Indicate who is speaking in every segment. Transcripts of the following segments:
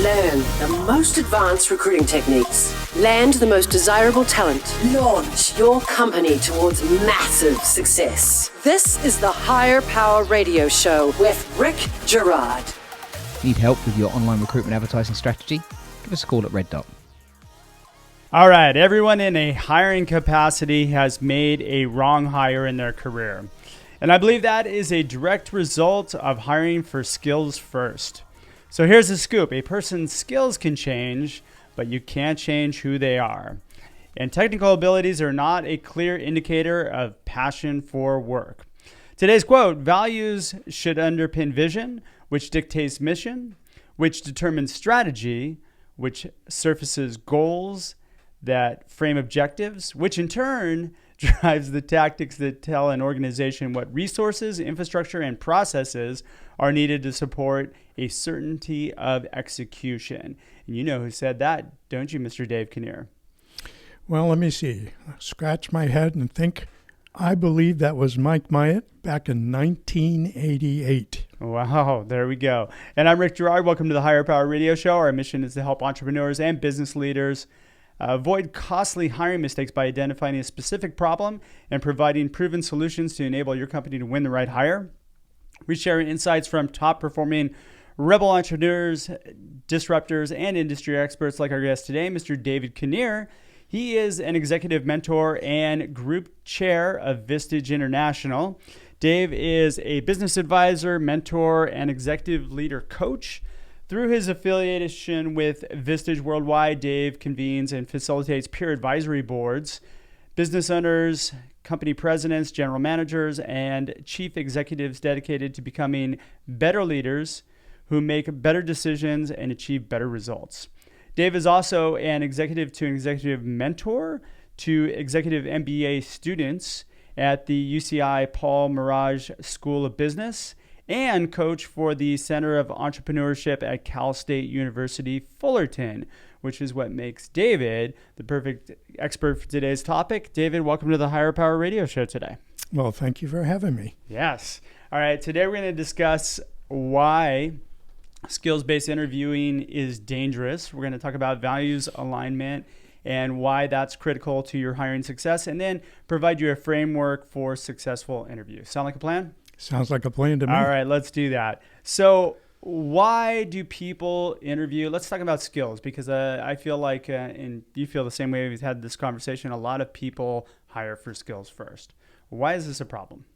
Speaker 1: Learn the most advanced recruiting techniques. Land the most desirable talent. Launch your company towards massive success. This is the Higher Power Radio Show with Rick Gerard.
Speaker 2: Need help with your online recruitment advertising strategy? Give us a call at Red Dot.
Speaker 3: All right, everyone in a hiring capacity has made a wrong hire in their career. And I believe that is a direct result of hiring for skills first. So here's the scoop. A person's skills can change, but you can't change who they are. And technical abilities are not a clear indicator of passion for work. Today's quote, values should underpin vision, which dictates mission, which determines strategy, which surfaces goals that frame objectives, which in turn drives the tactics that tell an organization what resources, infrastructure, and processes are needed to support a certainty of execution. And you know who said that, don't you, Mr. Dave Kinnear?
Speaker 4: Well, let me see. Scratch my head and think. I believe that was Mike Myatt back in 1988.
Speaker 3: Wow, there we go. And I'm Rick Gerard. Welcome to the Higher Power Radio Show. Our mission is to help entrepreneurs and business leaders avoid costly hiring mistakes by identifying a specific problem and providing proven solutions to enable your company to win the right hire. We share insights from top-performing rebel entrepreneurs, disruptors, and industry experts like our guest today, Mr. David Kinnear. He is an executive mentor and group chair of Vistage International. Dave is a business advisor, mentor, and executive leader coach. Through his affiliation with Vistage Worldwide, Dave convenes and facilitates peer advisory boards, business owners, company presidents, general managers, and chief executives dedicated to becoming better leaders who make better decisions and achieve better results. Dave is also an executive mentor to executive MBA students at the UCI Paul Merage School of Business and coach for the Center of Entrepreneurship at Cal State University, Fullerton, which is what makes David the perfect expert for today's topic. David, welcome to the Higher Power Radio Show today.
Speaker 4: Well, thank you for having me.
Speaker 3: Yes. All right, today we're going to discuss why skills-based interviewing is dangerous. We're going to talk about values alignment and why that's critical to your hiring success, and then provide you a framework for successful interviews. Sound like a plan?
Speaker 4: Sounds like a plan to me.
Speaker 3: All right, let's do that. So why do people interview? Let's talk about skills, because I feel like, and you feel the same way, we've had this conversation, a lot of people hire for skills first. Why is this a problem?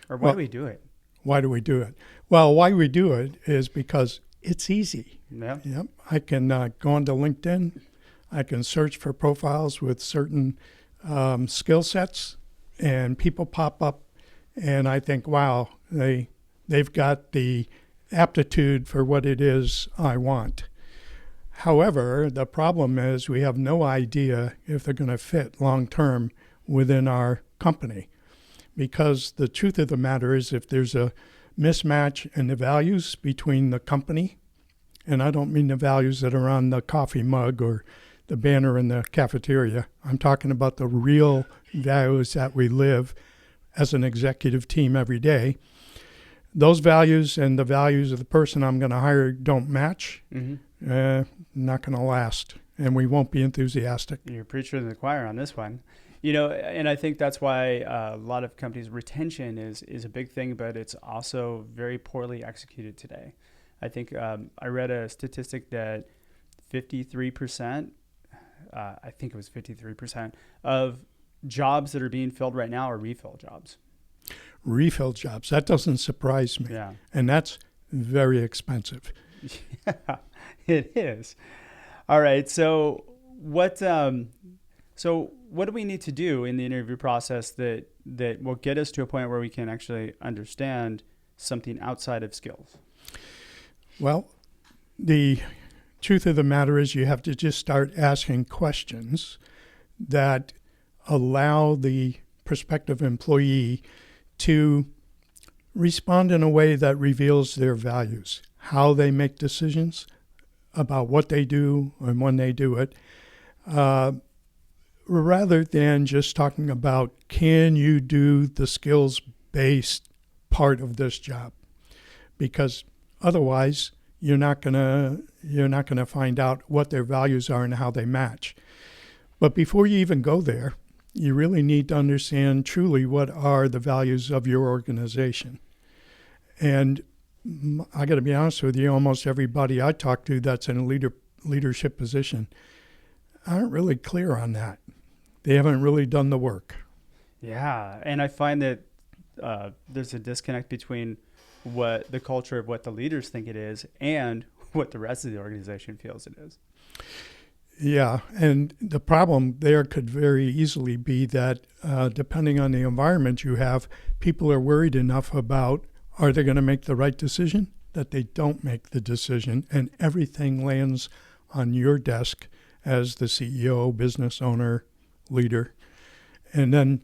Speaker 3: Or why do we do it?
Speaker 4: Why do we do it? Well, why we do it is because it's easy.
Speaker 3: Yeah.
Speaker 4: Yep. I can go onto LinkedIn. I can search for profiles with certain skill sets, and people pop up. And I think, wow, they've got the aptitude for what it is I want. However, the problem is we have no idea if they're going to fit long-term within our company. Because the truth of the matter is if there's a mismatch in the values between the company, and I don't mean the values that are on the coffee mug or the banner in the cafeteria. I'm talking about the real values that we live as an executive team every day. Those values and the values of the person I'm going to hire don't match. Not going to last, and we won't be enthusiastic.
Speaker 3: You're preaching to the choir on this one. You know, and I think that's why a lot of companies' retention is a big thing, but it's also very poorly executed today. I think I read a statistic that 53%, I think it was 53% of jobs that are being filled right now are refill jobs.
Speaker 4: Refill jobs. That doesn't surprise me.
Speaker 3: Yeah.
Speaker 4: And that's very expensive.
Speaker 3: Yeah, it is. All right. So what do we need to do in the interview process that will get us to a point where we can actually understand something outside of skills?
Speaker 4: Well, the truth of the matter is you have to just start asking questions that allow the prospective employee to respond in a way that reveals their values, how they make decisions about what they do and when they do it, rather than just talking about, can you do the skills-based part of this job? Because otherwise, you're not gonna find out what their values are and how they match. But before you even go there, you really need to understand truly what are the values of your organization. And I got to be honest with you, almost everybody I talk to that's in a leadership position aren't really clear on that. They haven't really done the work.
Speaker 3: Yeah, and I find that there's a disconnect between what the culture of what the leaders think it is and what the rest of the organization feels it is.
Speaker 4: Yeah, and the problem there could very easily be that depending on the environment you have, people are worried enough about are they going to make the right decision that they don't make the decision, and everything lands on your desk as the CEO, business owner, leader. And then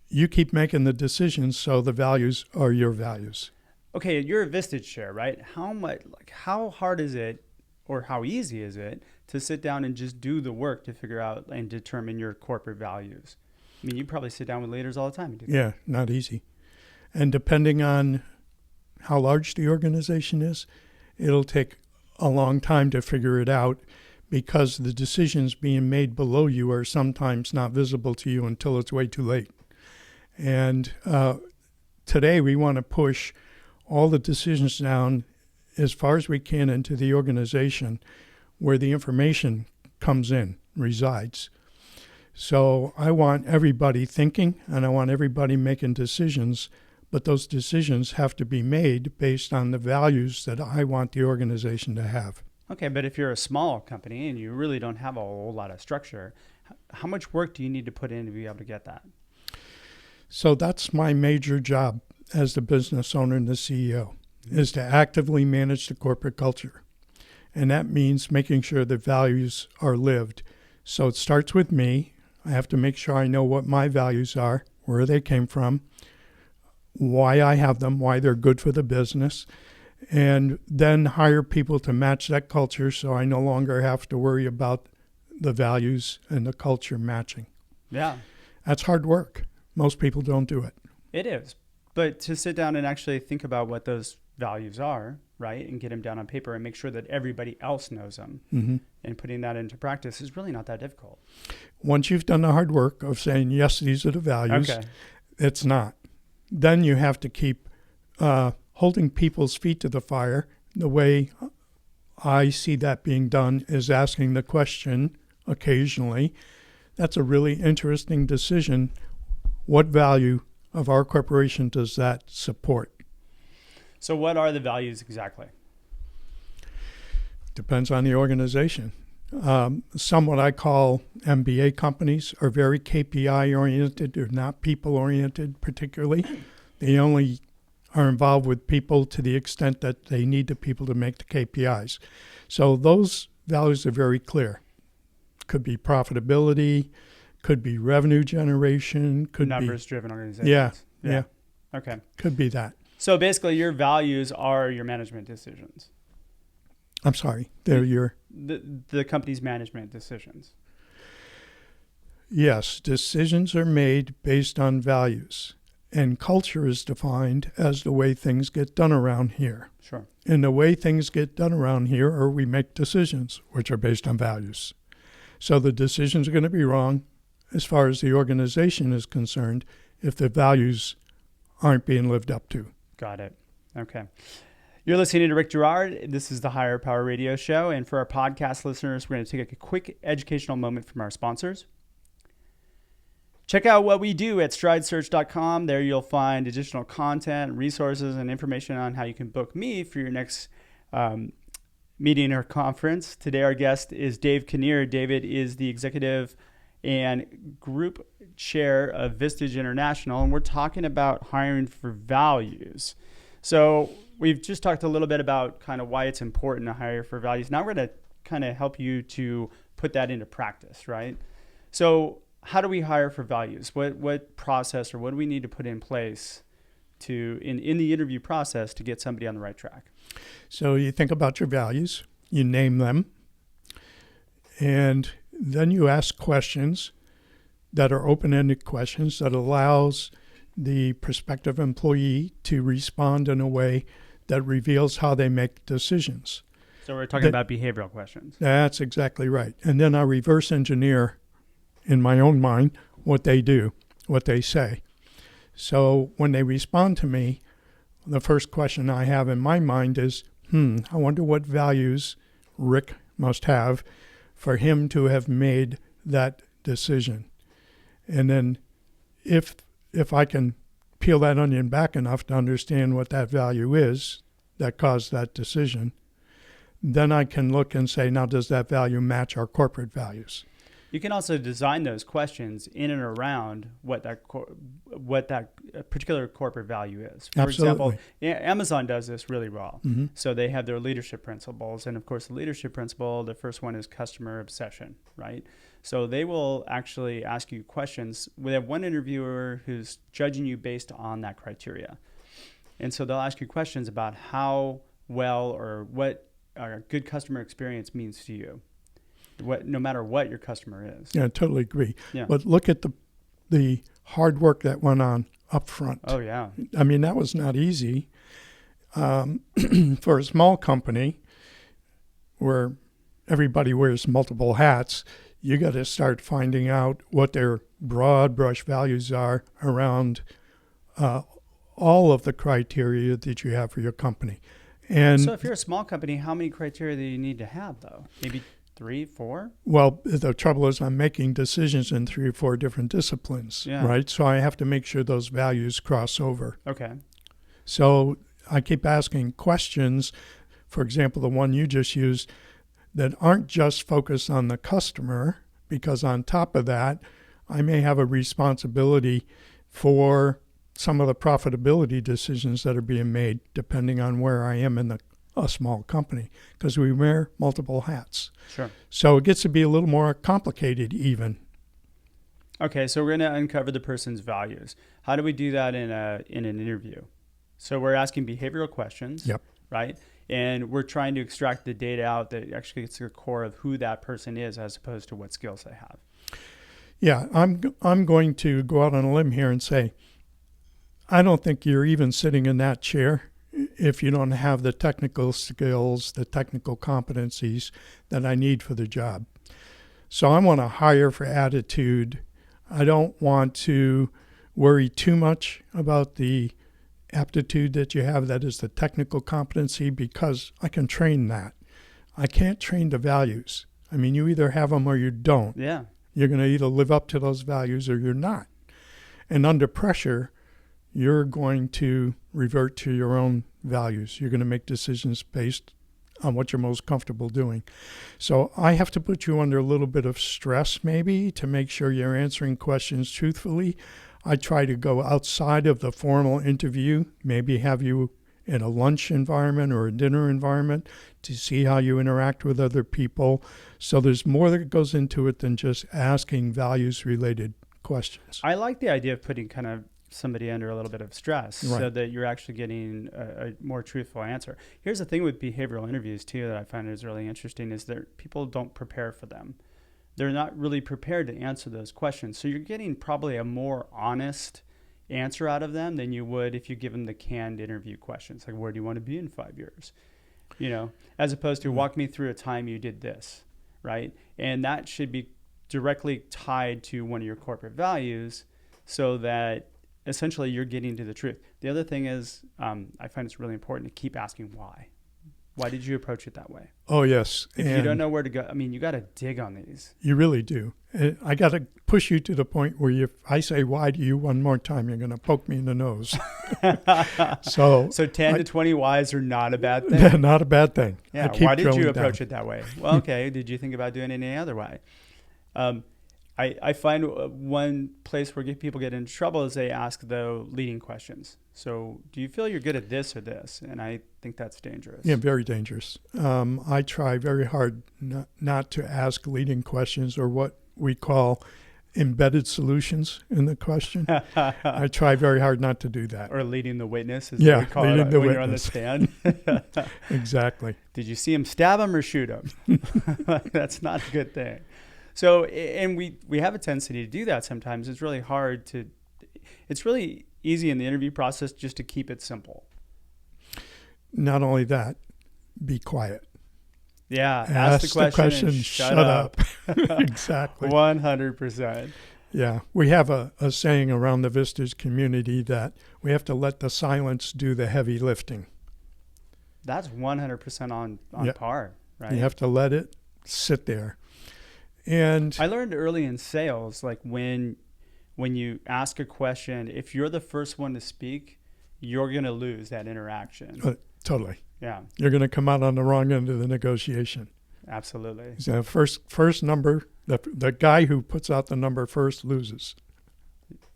Speaker 4: you keep making the decisions, so the values are your values.
Speaker 3: Okay, you're a Vistage chair, right? How hard is it, or how easy is it to sit down and just do the work to figure out and determine your corporate values? I mean, you probably sit down with leaders all the time and do that.
Speaker 4: Yeah, not easy. And depending on how large the organization is, it'll take a long time to figure it out because the decisions being made below you are sometimes not visible to you until it's way too late. And today we want to push all the decisions down as far as we can into the organization where the information comes in, resides. So I want everybody thinking and I want everybody making decisions, but those decisions have to be made based on the values that I want the organization to have.
Speaker 3: Okay, but if you're a small company and you really don't have a whole lot of structure, how much work do you need to put in to be able to get that?
Speaker 4: So that's my major job as the business owner and the CEO, is to actively manage the corporate culture. And that means making sure the values are lived. So it starts with me. I have to make sure I know what my values are, where they came from, why I have them, why they're good for the business, and then hire people to match that culture so I no longer have to worry about the values and the culture matching.
Speaker 3: Yeah.
Speaker 4: That's hard work. Most people don't do it.
Speaker 3: It is. But to sit down and actually think about what those values are, right, and get them down on paper and make sure that everybody else knows them and putting that into practice is really not that difficult.
Speaker 4: Once you've done the hard work of saying, yes, these are the values, it's not. Then you have to keep holding people's feet to the fire. The way I see that being done is asking the question occasionally. That's a really interesting decision. What value of our corporation does that support?
Speaker 3: So what are the values exactly?
Speaker 4: Depends on the organization. Some what I call MBA companies are very KPI oriented. They're not people oriented particularly. They only are involved with people to the extent that they need the people to make the KPIs. So those values are very clear. Could be profitability, could be revenue generation, could
Speaker 3: numbers-driven organizations.
Speaker 4: Yeah.
Speaker 3: Okay.
Speaker 4: Could be that.
Speaker 3: So basically your values are your management decisions.
Speaker 4: I'm sorry, they're your...
Speaker 3: The company's management decisions.
Speaker 4: Yes, decisions are made based on values. And culture is defined as the way things get done around here.
Speaker 3: Sure.
Speaker 4: And the way things get done around here are we make decisions, which are based on values. So the decisions are going to be wrong as far as the organization is concerned if the values aren't being lived up to.
Speaker 3: Got it. Okay. You're listening to Rick Girard. This is the Higher Power Radio Show. And for our podcast listeners, we're going to take a quick educational moment from our sponsors. Check out what we do at stridesearch.com. There you'll find additional content, resources, and information on how you can book me for your next meeting or conference. Today our guest is Dave Kinnear. David is the executive and group chair of Vistage International, and we're talking about hiring for values. So we've just talked a little bit about kind of why it's important to hire for values. Now we're going to kind of help you to put that into practice, right? So how do we hire for values? What process or what do we need to put in place to in the interview process to get somebody on the right track?
Speaker 4: So you think about your values, you name them, and then you ask questions that are open-ended questions that allows the prospective employee to respond in a way that reveals how they make decisions.
Speaker 3: So we're talking about behavioral questions.
Speaker 4: That's exactly right. And then I reverse engineer in my own mind what they do, what they say. So when they respond to me, the first question I have in my mind is, I wonder what values Rick must have for him to have made that decision. And then if I can peel that onion back enough to understand what that value is that caused that decision, then I can look and say, now does that value match our corporate values?
Speaker 3: You can also design those questions in and around what that particular corporate value is. For example, Amazon does this really well.
Speaker 4: Mm-hmm.
Speaker 3: So they have their leadership principles. And of course, the leadership principle, the first one is customer obsession, right? So they will actually ask you questions. We have one interviewer who's judging you based on that criteria. And so they'll ask you questions about how well or what a good customer experience means to you. No matter what your customer is.
Speaker 4: Yeah, I totally agree.
Speaker 3: Yeah.
Speaker 4: But look at the hard work that went on up front.
Speaker 3: Oh, yeah.
Speaker 4: I mean, that was not easy. For a small company where everybody wears multiple hats, you got to start finding out what their broad brush values are around all of the criteria that you have for your company. And
Speaker 3: so if you're a small company, how many criteria do you need to have, though? Maybe 3, 4?
Speaker 4: Well, the trouble is I'm making decisions in 3 or 4 different disciplines, right? So I have to make sure those values cross over.
Speaker 3: Okay.
Speaker 4: So I keep asking questions, for example, the one you just used, that aren't just focused on the customer, because on top of that, I may have a responsibility for some of the profitability decisions that are being made depending on where I am in a small company, because we wear multiple hats.
Speaker 3: Sure.
Speaker 4: So it gets to be a little more complicated even.
Speaker 3: Okay, so we're going to uncover the person's values. How do we do that in an interview? So we're asking behavioral questions,
Speaker 4: Yep.
Speaker 3: right? And we're trying to extract the data out that actually gets to the core of who that person is as opposed to what skills they have.
Speaker 4: Yeah, I'm going to go out on a limb here and say, I don't think you're even sitting in that chair if you don't have the technical skills, the technical competencies that I need for the job. So I want to hire for attitude. I don't want to worry too much about the aptitude that you have, that is the technical competency, because I can train that. I can't train the values. I mean, you either have them or you don't.
Speaker 3: Yeah.
Speaker 4: You're going to either live up to those values or you're not. And under pressure, you're going to revert to your own values. You're going to make decisions based on what you're most comfortable doing. So I have to put you under a little bit of stress maybe to make sure you're answering questions truthfully. I try to go outside of the formal interview, maybe have you in a lunch environment or a dinner environment to see how you interact with other people. So there's more that goes into it than just asking values-related questions.
Speaker 3: I like the idea of putting kind of somebody under a little bit of stress,
Speaker 4: right,
Speaker 3: so that you're actually getting a more truthful answer. Here's the thing with behavioral interviews too that I find is really interesting is that people don't prepare for them. They're not really prepared to answer those questions. So you're getting probably a more honest answer out of them than you would if you give them the canned interview questions, like where do you want to be in 5 years? You know, as opposed to walk me through a time you did this, right? And that should be directly tied to one of your corporate values so that essentially you're getting to the truth. The other thing is I find it's really important to keep asking why. Why did you approach it that way?
Speaker 4: Oh, yes.
Speaker 3: If you don't know where to go, I mean, you got to dig on these.
Speaker 4: You really do. I got to push you to the point where if I say why to you one more time, you're going to poke me in the nose. So
Speaker 3: 10 to 20 whys are not a bad thing?
Speaker 4: Not a bad thing.
Speaker 3: Yeah. Why did you approach it that way? Well, okay. Did you think about doing it any other way? I find one place where people get into trouble is they ask the leading questions. So do you feel you're good at this or this? And I think that's dangerous.
Speaker 4: Yeah, very dangerous. I try very hard not to ask leading questions or what we call embedded solutions in the question. I try very hard not to do that.
Speaker 3: Or leading the witness, is what we call it when you're on the stand.
Speaker 4: Exactly.
Speaker 3: Did you see him stab him or shoot him? That's not a good thing. So, and we have a tendency to do that sometimes. It's really hard to, it's really easy in the interview process just to keep it simple.
Speaker 4: Not only that, be quiet.
Speaker 3: Yeah. Ask the question and shut up.
Speaker 4: Exactly.
Speaker 3: 100%.
Speaker 4: Yeah. We have a saying around the Vistage community that we have to let the silence do the heavy lifting.
Speaker 3: That's 100% on par, right?
Speaker 4: You have to let it sit there. And
Speaker 3: I learned early in sales, like when you ask a question, if you're the first one to speak, you're going to lose that interaction.
Speaker 4: Totally.
Speaker 3: Yeah.
Speaker 4: You're going to come out on the wrong end of the negotiation.
Speaker 3: Absolutely.
Speaker 4: So first number, the guy who puts out the number first loses.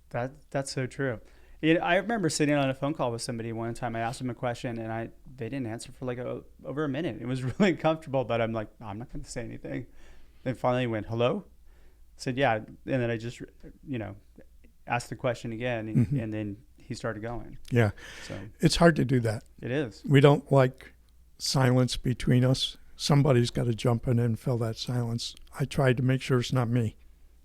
Speaker 3: That's so true. I remember sitting on a phone call with somebody one time. I asked them a question, and they didn't answer for like over a minute. It was really uncomfortable, but I'm like, I'm not going to say anything. Then finally went, hello? I said, yeah. And then I just, asked the question again, and then he started going.
Speaker 4: Yeah.
Speaker 3: So
Speaker 4: it's hard to do that.
Speaker 3: it is.
Speaker 4: We don't like silence between us. Somebody's got to jump in and fill that silence. I tried to make sure it's not me.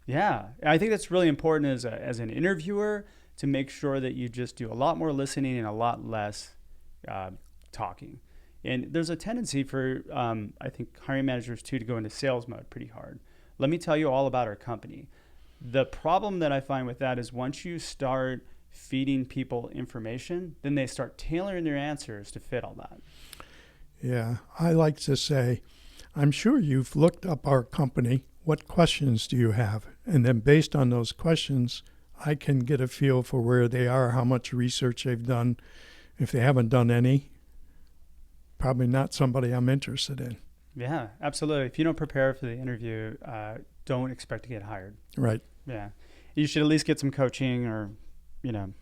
Speaker 3: Yeah. I think that's really important as an interviewer to make sure that you just do a lot more listening and a lot less talking. And there's a tendency for, I think, hiring managers, too, to go into sales mode pretty hard. Let me tell you all about our company. The problem that I find with that is once you start feeding people information, then they start tailoring their answers to fit all that.
Speaker 4: Yeah. I like to say, I'm sure you've looked up our company. What questions do you have? And then based on those questions, I can get a feel for where they are, how much research they've done. If they haven't done any, probably not somebody I'm interested in.
Speaker 3: Yeah, absolutely. If you don't prepare for the interview, don't expect to get hired.
Speaker 4: Right.
Speaker 3: Yeah. You should at least get some coaching or, All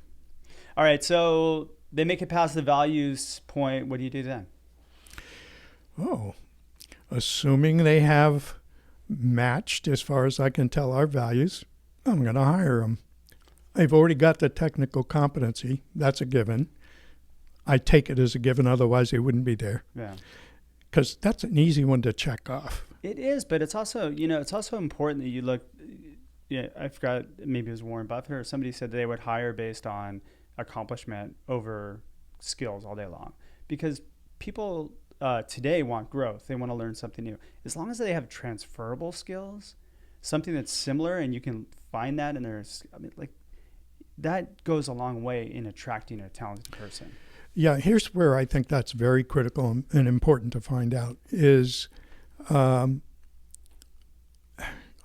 Speaker 3: right, so they make it past the values point. What do you do then?
Speaker 4: Oh, assuming they have matched, as far as I can tell, our values, I'm going to hire them. They've already got the technical competency. That's a given. I take it as a given, otherwise they wouldn't be there.
Speaker 3: Yeah.
Speaker 4: Because that's an easy one to check off.
Speaker 3: It is, but it's also, it's also important that you look, I forgot, maybe it was Warren Buffett or somebody said they would hire based on accomplishment over skills all day long. Because people today want growth. They want to learn something new. As long as they have transferable skills, something that's similar, and you can find that in their, that goes a long way in attracting a talented person.
Speaker 4: Yeah, here's where I think that's very critical and important to find out is I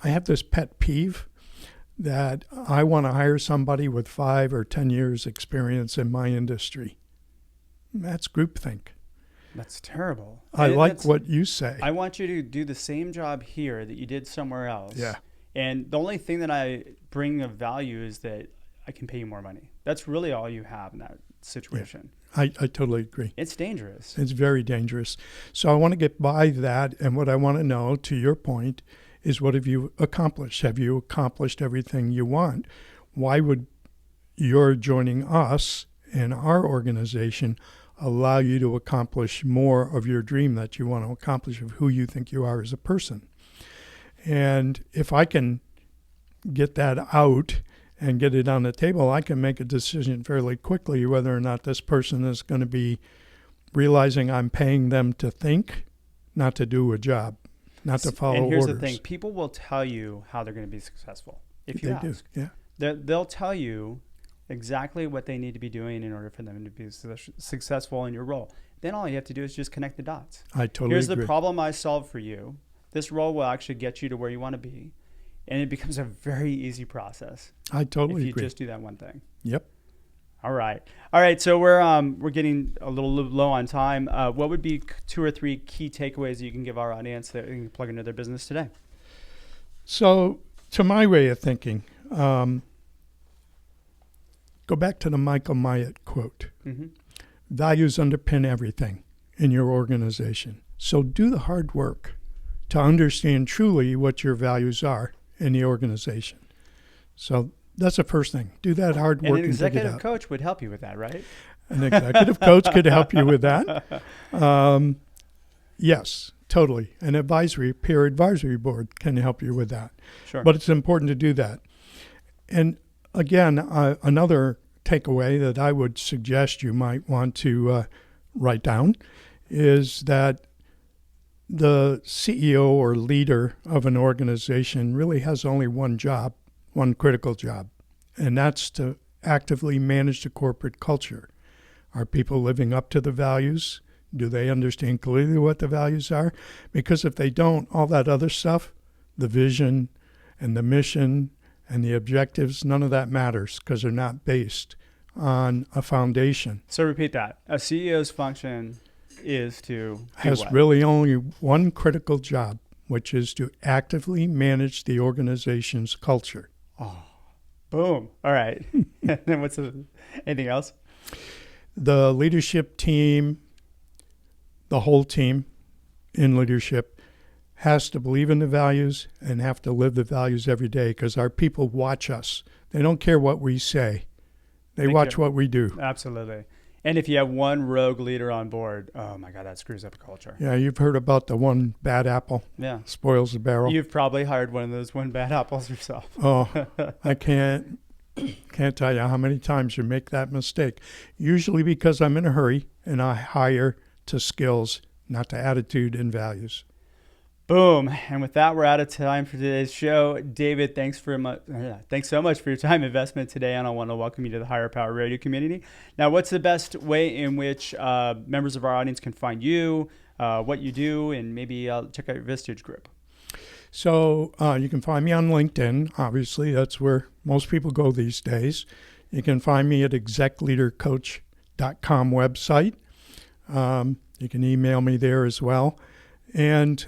Speaker 4: have this pet peeve that I want to hire somebody with 5 or 10 years experience in my industry. That's groupthink.
Speaker 3: That's terrible.
Speaker 4: I like what you say.
Speaker 3: I want you to do the same job here that you did somewhere else.
Speaker 4: Yeah.
Speaker 3: And the only thing that I bring of value is that I can pay you more money. That's really all you have in that situation.
Speaker 4: Yeah. I totally agree.
Speaker 3: It's dangerous.
Speaker 4: It's very dangerous. So I want to get by that. And what I want to know, to your point, is what have you accomplished? Have you accomplished everything you want? Why would your joining us and our organization allow you to accomplish more of your dream that you want to accomplish of who you think you are as a person? And if I can get that out and get it on the table, I can make a decision fairly quickly whether or not this person is going to be realizing I'm paying them to think, not to do a job, not to follow orders.
Speaker 3: And here's the thing. People will tell you how they're going to be successful if you ask.
Speaker 4: They do, yeah.
Speaker 3: They'll tell you exactly what they need to be doing in order for them to be successful in your role. Then all you have to do is just connect the dots.
Speaker 4: I totally agree.
Speaker 3: Here's the problem I solved for you. This role will actually get you to where you want to be. And it becomes a very easy process.
Speaker 4: I totally
Speaker 3: agree. If you
Speaker 4: agree.
Speaker 3: just do that one thing.
Speaker 4: Yep.
Speaker 3: All right. So we're getting a little low on time. What would be 2 or 3 key takeaways that you can give our audience that they can plug into their business today?
Speaker 4: So, to my way of thinking, go back to the Michael Myatt quote. Mm-hmm. Values underpin everything in your organization. So do the hard work to understand truly what your values are in the organization. So that's the first thing. Do that hard work.
Speaker 3: And an executive coach would help you with that, right?
Speaker 4: An executive coach could help you with that. Yes, totally. An peer advisory board can help you with that.
Speaker 3: Sure.
Speaker 4: But it's important to do that. And again, another takeaway that I would suggest you might want to write down is that the CEO or leader of an organization really has only one job, one critical job, and that's to actively manage the corporate culture. Are people living up to the values? Do they understand clearly what the values are? Because if they don't, all that other stuff, the vision and the mission and the objectives, none of that matters because they're not based on a foundation.
Speaker 3: So repeat that. A CEO's function is to
Speaker 4: Has
Speaker 3: what?
Speaker 4: really only one critical job, which is to actively manage the organization's culture.
Speaker 3: Boom. All right. And then anything else?
Speaker 4: The leadership team, the whole team in leadership, has to believe in the values and have to live the values every day because our people watch us. They don't care what we say. They watch what we do.
Speaker 3: Absolutely. And if you have one rogue leader on board, oh my God, that screws up the culture.
Speaker 4: Yeah, you've heard about the one bad apple.
Speaker 3: Yeah.
Speaker 4: Spoils the barrel.
Speaker 3: You've probably hired one of those one bad apples yourself.
Speaker 4: Oh, I can't tell you how many times you make that mistake. Usually because I'm in a hurry and I hire to skills, not to attitude and values.
Speaker 3: Boom. And with that, we're out of time for today's show. David, thanks so much for your time investment today. And I want to welcome you to the Higher Power Radio community. Now, what's the best way in which members of our audience can find you, what you do, and maybe check out your Vistage group?
Speaker 4: So you can find me on LinkedIn. Obviously, that's where most people go these days. You can find me at execleadercoach.com website. You can email me there as well. And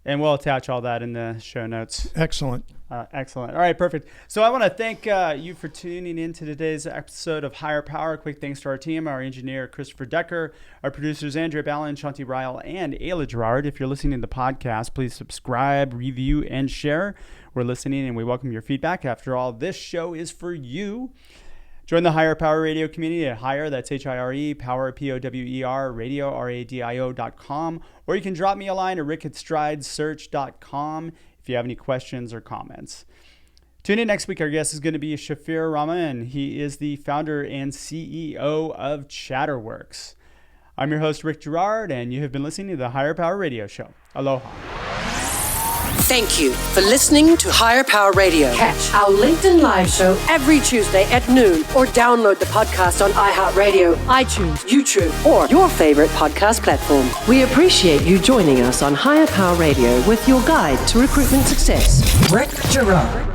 Speaker 3: we'll attach all that in the show notes.
Speaker 4: Excellent.
Speaker 3: Excellent. All right, perfect. So I want to thank you for tuning in to today's episode of Higher Power. Quick thanks to our team, our engineer, Christopher Decker, our producers, Andrea Ballin, Shanti Ryle, and Ayla Gerard. If you're listening to the podcast, please subscribe, review, and share. We're listening, and we welcome your feedback. After all, this show is for you. Join the Higher Power Radio community at Higher, that's H-I-R-E, Power, P-O-W-E-R, radio, R-A-D-I-O.com, or you can drop me a line at rick@stridesearch.com if you have any questions or comments. Tune in next week. Our guest is going to be Shafir Rahman. He is the founder and CEO of Chatterworks. I'm your host, Rick Gerard, and you have been listening to the Higher Power Radio Show. Aloha.
Speaker 1: Thank you for listening to Higher Power Radio. Catch our LinkedIn Live show every Tuesday at noon or download the podcast on iHeartRadio, iTunes, YouTube, or your favorite podcast platform. We appreciate you joining us on Higher Power Radio with your guide to recruitment success. Rick Gerard.